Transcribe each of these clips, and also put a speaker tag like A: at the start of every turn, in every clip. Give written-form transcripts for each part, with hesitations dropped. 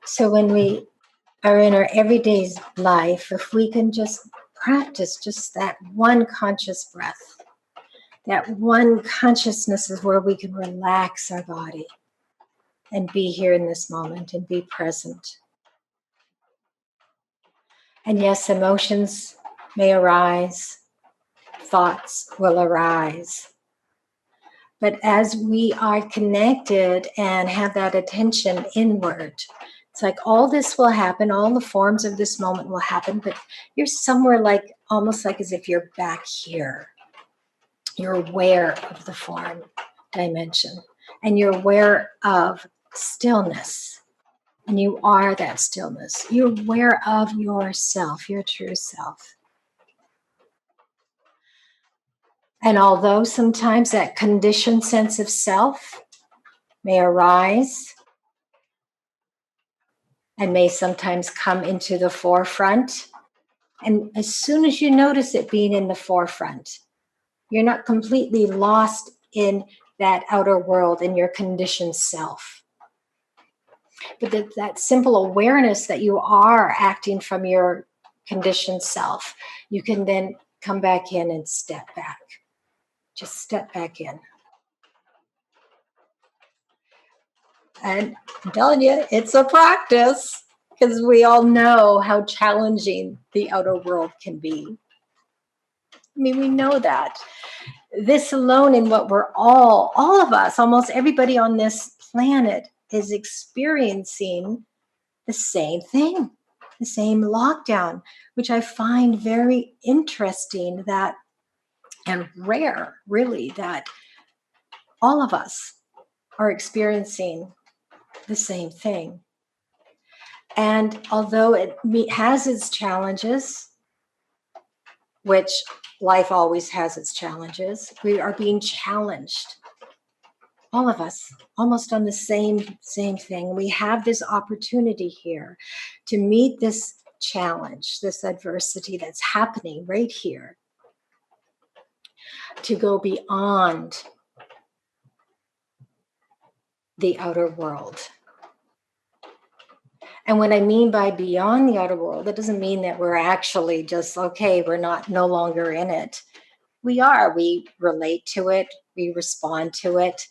A: So when we are in our everyday life, if we can just practice just that one conscious breath, that one consciousness is where we can relax our body and be here in this moment and be present. And yes, emotions may arise, thoughts will arise. But as we are connected and have that attention inward, it's like all this will happen, all the forms of this moment will happen, but you're somewhere like, almost like as if you're back here. You're aware of the form dimension, and you're aware of stillness, and you are that stillness. You're aware of yourself, your true self. And although sometimes that conditioned sense of self may arise and may sometimes come into the forefront, and as soon as you notice it being in the forefront, you're not completely lost in that outer world and your conditioned self. But that simple awareness that you are acting from your conditioned self, you can then come back in and step back. Just step back in. And I'm telling you, it's a practice, because we all know how challenging the outer world can be. I mean, we know that. This alone in what we're all of us, almost everybody on this planet is experiencing the same thing, the same lockdown, which I find very interesting that, and rare, really, that all of us are experiencing the same thing. And although it has its challenges, which life always has its challenges, we are being challenged, all of us, almost on the same thing. We have this opportunity here to meet this challenge, this adversity that's happening right here, to go beyond the outer world. And what I mean by beyond the outer world, that doesn't mean that we're actually just, okay, we're no longer in it. We are. We relate to it. We respond to it.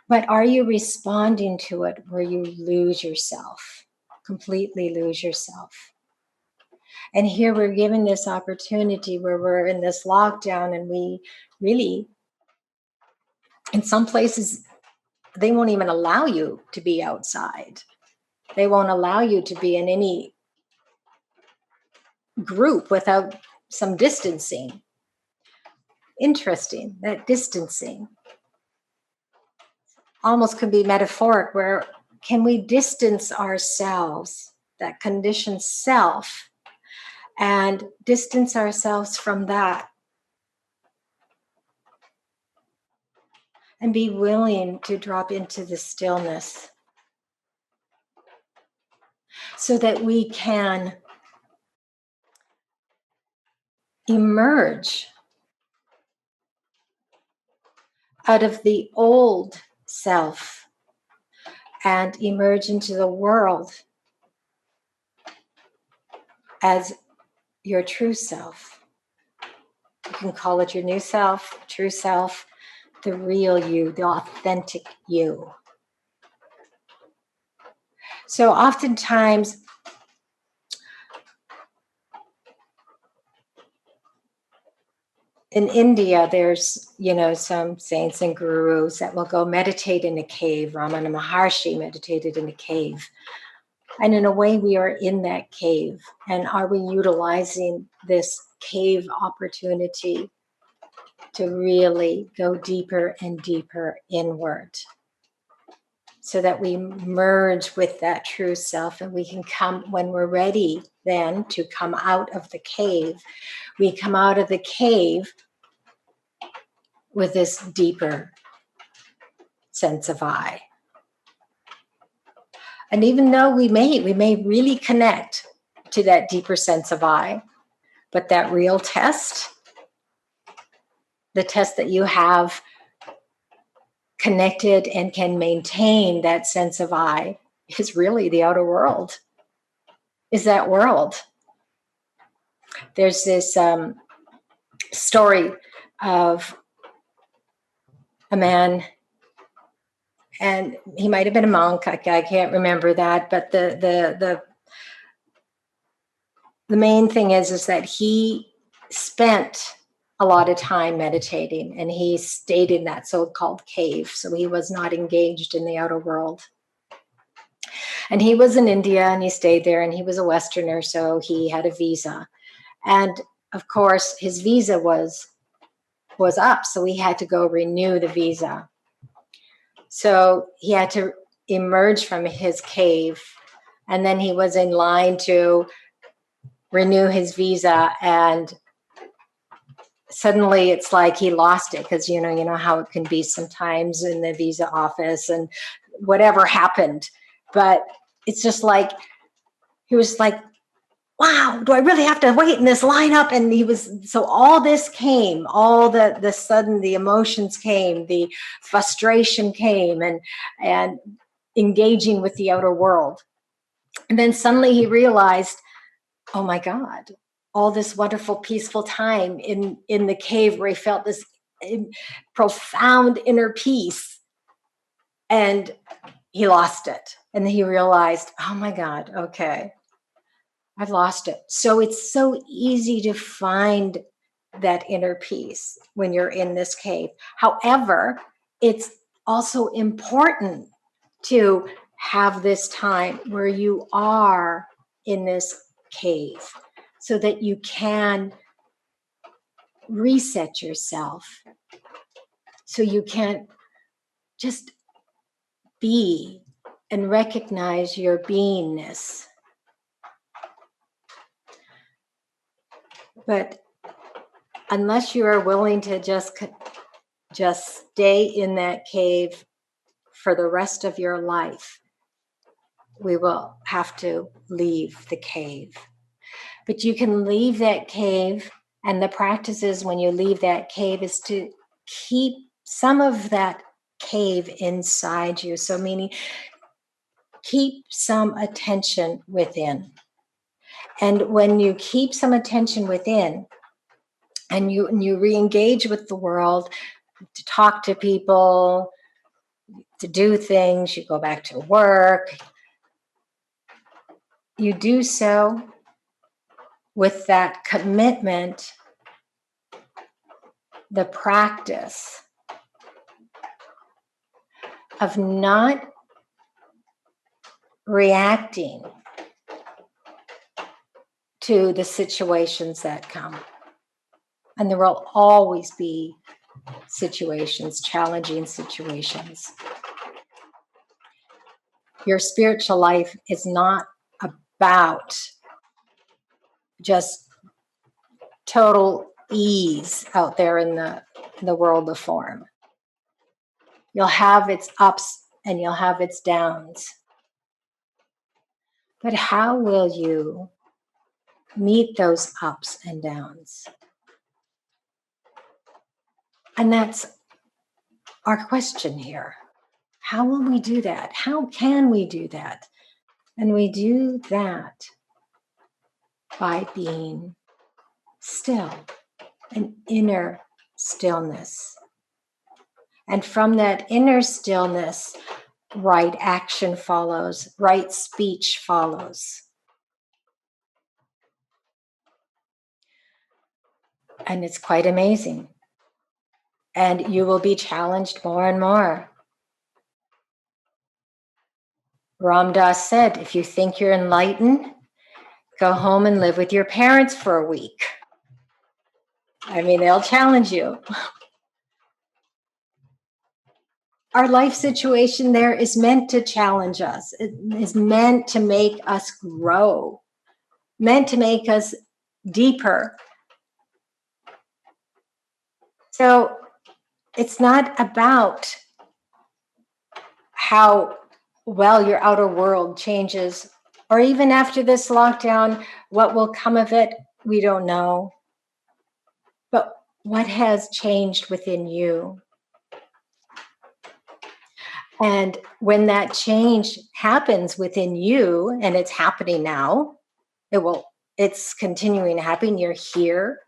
A: But are you responding to it where you lose yourself, completely lose yourself? And here we're given this opportunity where we're in this lockdown, and we really, in some places, they won't even allow you to be outside. They won't allow you to be in any group without some distancing. Interesting, that distancing almost could be metaphoric, where can we distance ourselves, that conditioned self, and distance ourselves from that and be willing to drop into the stillness so that we can emerge out of the old self and emerge into the world as your true self. You can call it your new self, true self, the real you, the authentic you. So oftentimes, in India, there's, some saints and gurus that will go meditate in a cave. Ramana Maharshi meditated in a cave. And in a way, we are in that cave. And are we utilizing this cave opportunity to really go deeper and deeper inward, so that we merge with that true self, and we can come, when we're ready then to come out of the cave, we come out of the cave with this deeper sense of I. And even though we may really connect to that deeper sense of I, but that real test, the test that you have connected and can maintain that sense of I, is really the outer world, is that world. There's this story of a man, and he might have been a monk. I can't remember that, but the main thing is that he spent a lot of time meditating, and he stayed in that so-called cave. So he was not engaged in the outer world. And he was in India, and he stayed there, and he was a Westerner, so he had a visa. And of course, his visa was up, so he had to go renew the visa. So he had to emerge from his cave, and then he was in line to renew his visa, and suddenly it's like he lost it, because you know how it can be sometimes in the visa office, and whatever happened. But it's just like he was like, wow, do I really have to wait in this lineup? And he was, so all this came, all the sudden the emotions came, the frustration came, and engaging with the outer world. And then suddenly he realized, oh my God, all this wonderful, peaceful time in the cave where he felt this profound inner peace. And he lost it. And he realized, oh my God, okay, I've lost it. So it's so easy to find that inner peace when you're in this cave. However, it's also important to have this time where you are in this cave so that you can reset yourself, so you can just be and recognize your beingness. But unless you are willing to just stay in that cave for the rest of your life, we will have to leave the cave. But you can leave that cave, and the practice is, when you leave that cave, is to keep some of that cave inside you. So meaning, keep some attention within. And when you keep some attention within, and you re-engage with the world, to talk to people, to do things, you go back to work, you do so with that commitment, the practice of not reacting to the situations that come. And there will always be situations, challenging situations. Your spiritual life is not about just total ease out there in the world of form. You'll have its ups and you'll have its downs. But how will you meet those ups and downs? And that's our question here. How will we do that? How can we do that? And we do that by being still, an inner stillness. And from that inner stillness, right action follows, right speech follows. And it's quite amazing. And you will be challenged more and more. Ram Dass said, if you think you're enlightened, go home and live with your parents for a week. I mean, they'll challenge you. Our life situation there is meant to challenge us. It is meant to make us grow, meant to make us deeper. So it's not about how well your outer world changes, or even after this lockdown, what will come of it, we don't know. But what has changed within you? And when that change happens within you, and it's happening now, it's continuing to happen. You're here.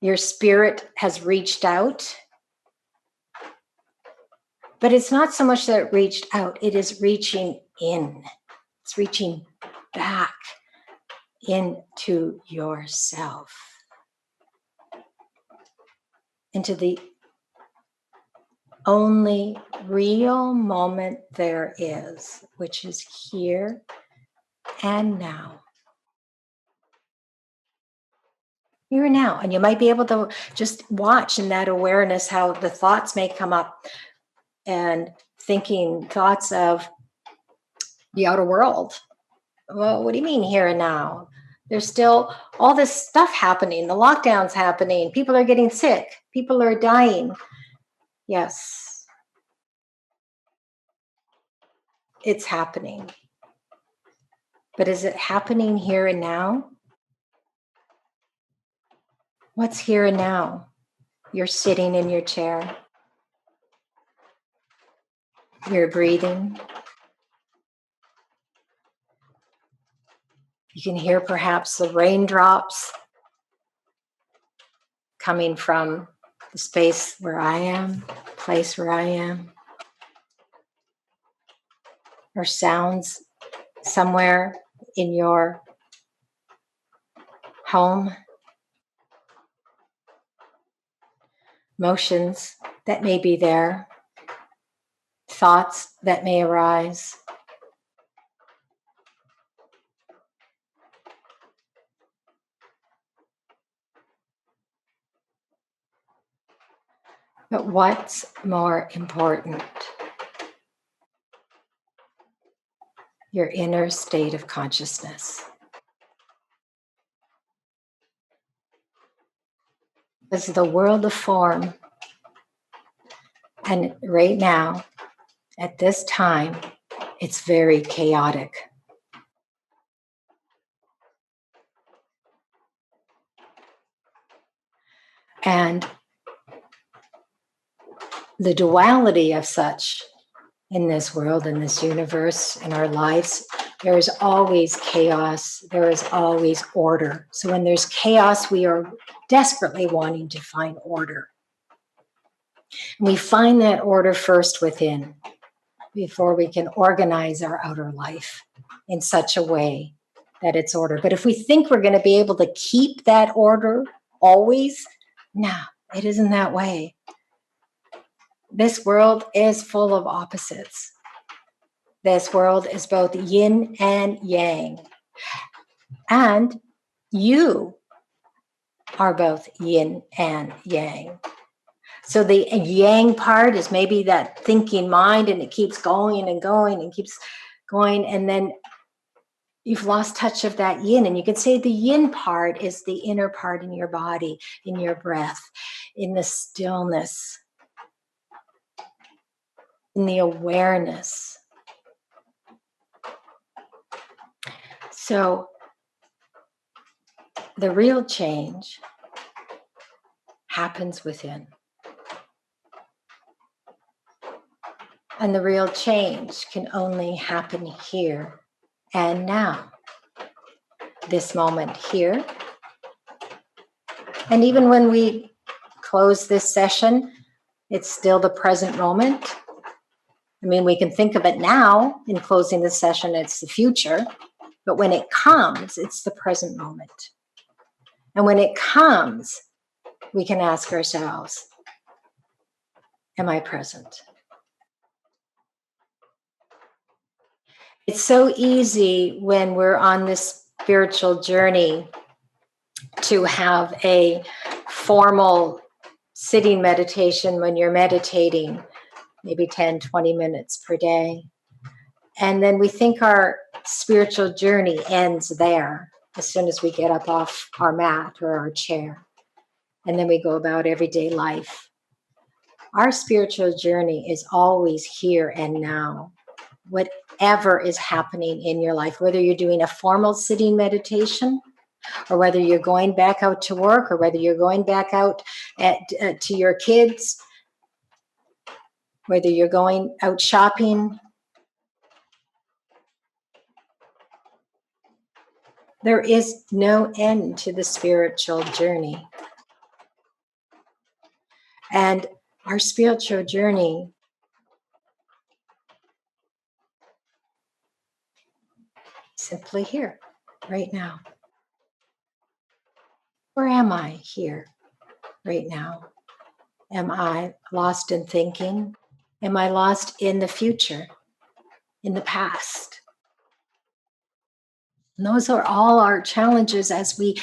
A: Your spirit has reached out. But it's not so much that it reached out, it is reaching in. It's reaching back into yourself, into the only real moment there is, which is here and now. Here and now. And you might be able to just watch in that awareness how the thoughts may come up, and thinking thoughts of the outer world. Well, what do you mean here and now? There's still all this stuff happening. The lockdown's happening. People are getting sick. People are dying. Yes, it's happening. But is it happening here and now? What's here and now? You're sitting in your chair. You're breathing. You can hear perhaps the raindrops coming from the space where I am, place where I am, or sounds somewhere in your home. Motions that may be there, thoughts that may arise. But what's more important? Your inner state of consciousness. This is the world of form. And right now, at this time, it's very chaotic. And the duality of such in this world, in this universe, in our lives, there is always chaos. There is always order. So when there's chaos, we are desperately wanting to find order. And we find that order first within before we can organize our outer life in such a way that it's order. But if we think we're going to be able to keep that order always, no, it isn't that way. This world is full of opposites. This world is both yin and yang. And you are both yin and yang. So the yang part is maybe that thinking mind, and it keeps going and going and keeps going. And then you've lost touch of that yin. And you can say the yin part is the inner part in your body, in your breath, in the stillness, in the awareness. So the real change happens within. And the real change can only happen here and now. This moment here. And even when we close this session, it's still the present moment. I mean, we can think of it now in closing the session, it's the future. But when it comes, it's the present moment. And when it comes, we can ask ourselves, am I present? It's so easy when we're on this spiritual journey to have a formal sitting meditation when you're meditating, maybe 10, 20 minutes per day. And then we think our spiritual journey ends there as soon as we get up off our mat or our chair. And then we go about everyday life. Our spiritual journey is always here and now. Whatever is happening in your life, whether you're doing a formal sitting meditation, or whether you're going back out to work, or whether you're going back out to your kids, Whether you're going out shopping, there is no end to the spiritual journey. And our spiritual journey simply here, right now. Where am I here, right now? Am I lost in thinking? Am I lost in the future, in the past? And those are all our challenges as we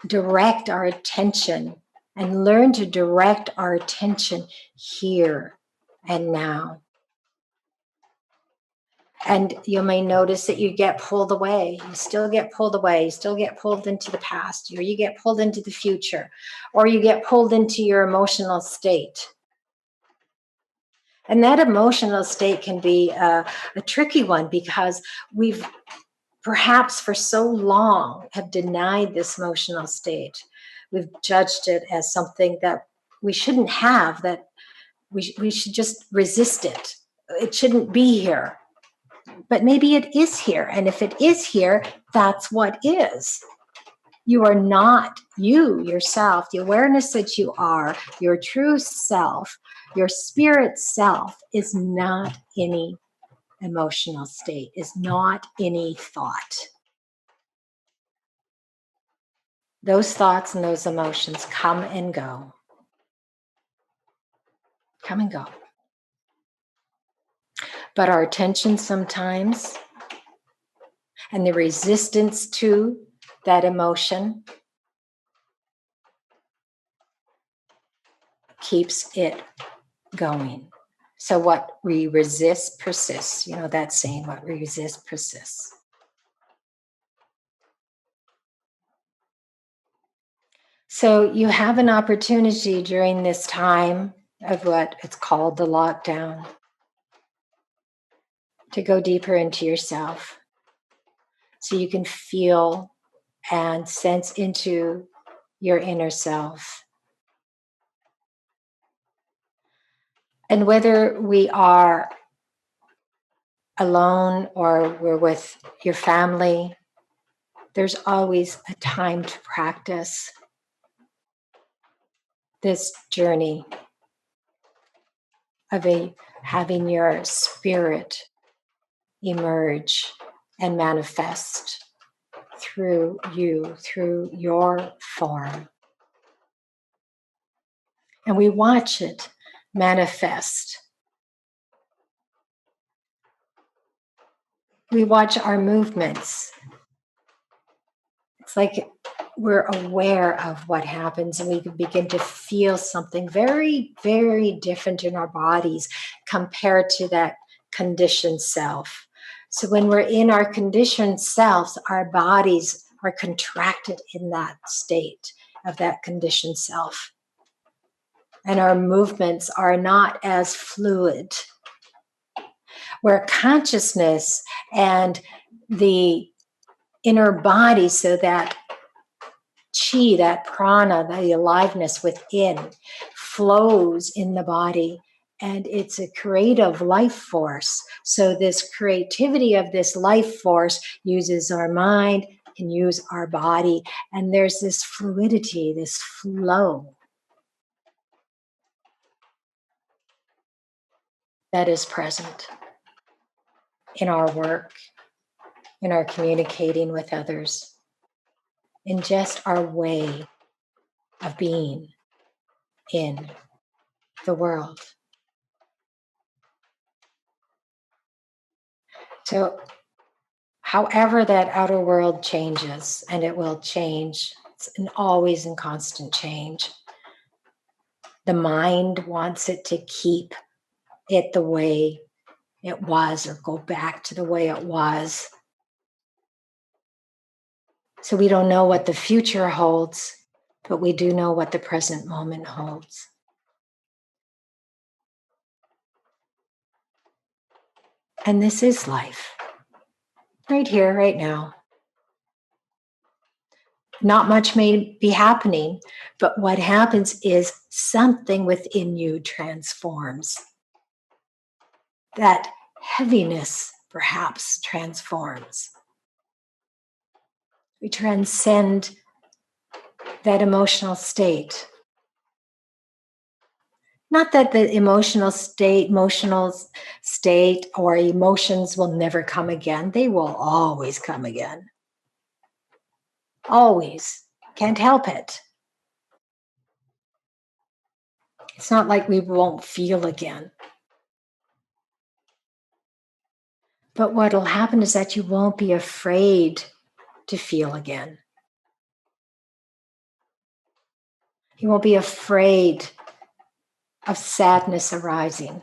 A: direct our attention and learn to direct our attention here and now. And you may notice that you get pulled away. You still get pulled away. You still get pulled into the past, or you get pulled into the future, or you get pulled into your emotional state. And that emotional state can be a tricky one because we've perhaps for so long have denied this emotional state. We've judged it as something that we shouldn't have, that we should just resist it. It shouldn't be here. But maybe it is here. And if it is here, that's what is. You are not you yourself. The awareness that you are, your true self, your spirit self is not any emotional state, is not any thought. Those thoughts and those emotions come and go. Come and go. But our attention sometimes and the resistance to that emotion keeps it going. So what we resist persists. You know that saying, what we resist persists. So you have an opportunity during this time of what it's called the lockdown to go deeper into yourself so you can feel and sense into your inner self. And whether we are alone or we're with your family, there's always a time to practice this journey of having your spirit emerge and manifest through you, through your form. And we watch it manifest. We watch our movements. It's like we're aware of what happens and we can begin to feel something very, very different in our bodies compared to that conditioned self. So when we're in our conditioned selves, our bodies are contracted in that state of that conditioned self. And our movements are not as fluid. Where consciousness and the inner body, so that chi, that prana, the aliveness within, flows in the body, and it's a creative life force. So this creativity of this life force uses our mind, can use our body, and there's this fluidity, this flow that is present in our work, in our communicating with others, in just our way of being in the world. So, however that outer world changes, and it will change, it's always in constant change. The mind wants it to keep it the way it was or go back to the way it was. So we don't know what the future holds, but we do know what the present moment holds. And this is life, right here, right now. Not much may be happening, but what happens is something within you transforms. that heaviness perhaps transforms. We transcend that emotional state. Not that the emotional state or emotions will never come again. They will always come again. Always. Can't help it. It's not like we won't feel again. But what'll happen is that you won't be afraid to feel again. You won't be afraid of sadness arising.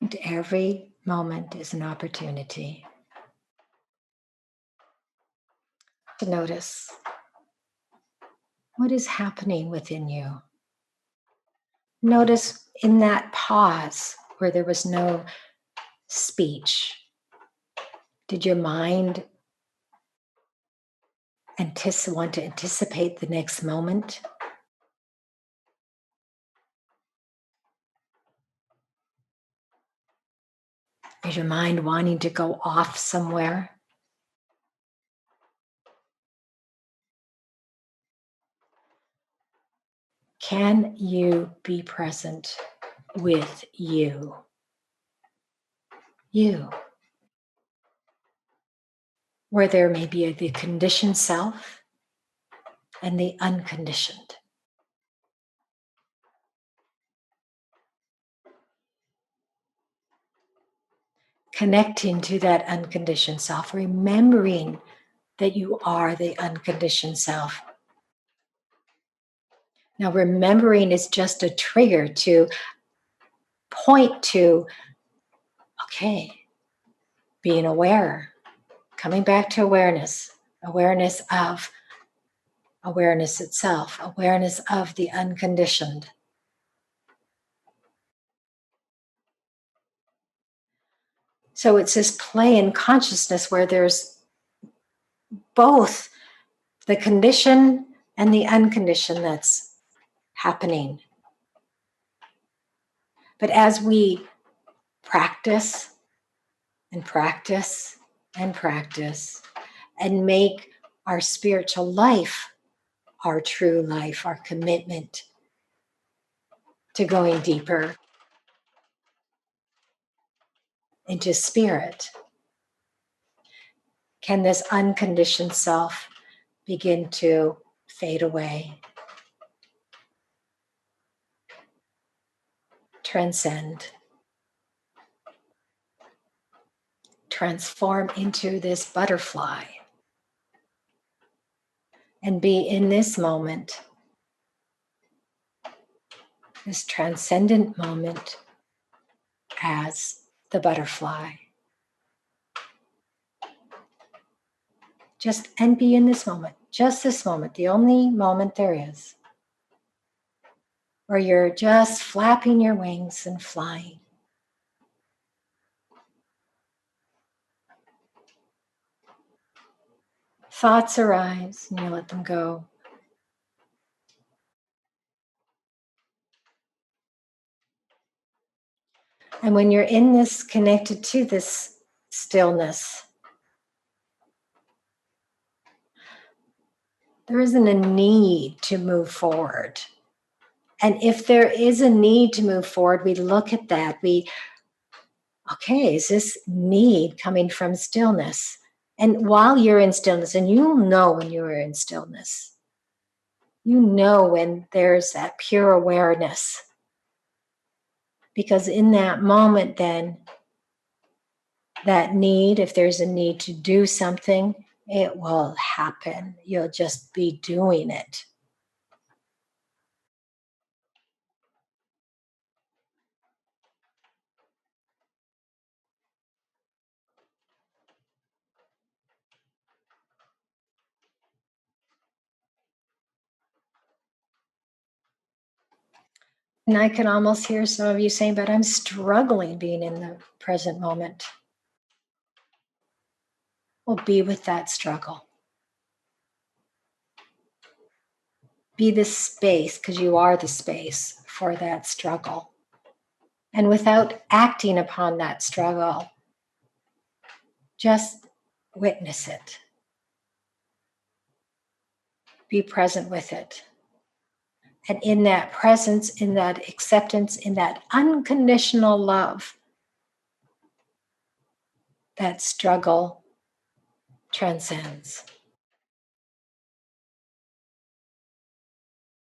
A: And every moment is an opportunity to notice what is happening within you. Notice in that pause where there was no speech, did your mind want to anticipate the next moment? Is your mind wanting to go off somewhere? Can you be present with you? You, where there may be the conditioned self and the unconditioned. Connecting to that unconditioned self, remembering that you are the unconditioned self. Now, remembering is just a trigger to point to, okay, being aware, coming back to awareness of awareness itself, awareness of the unconditioned. So it's this play in consciousness where there's both the condition and the unconditioned that's happening. But as we practice and practice and practice and make our spiritual life our true life, our commitment to going deeper into spirit, can this unconditioned self begin to fade away, transcend, transform into this butterfly, and be in this moment, this transcendent moment, as the butterfly. And be in this moment, just this moment, the only moment there is, where you're just flapping your wings and flying. Thoughts arise and you let them go. And when you're in this, connected to this stillness, there isn't a need to move forward. And if there is a need to move forward, we look at that. Is this need coming from stillness? And while you're in stillness, and you'll know when you are in stillness, you know when there's that pure awareness. Because in that moment, then, that need, if there's a need to do something, It will happen. You'll just be doing it. And I can almost hear some of you saying, but I'm struggling being in the present moment. Well, be with that struggle. Be the space, because you are the space for that struggle. And without acting upon that struggle, just witness it. Be present with it. And in that presence, in that acceptance, in that unconditional love, that struggle transcends.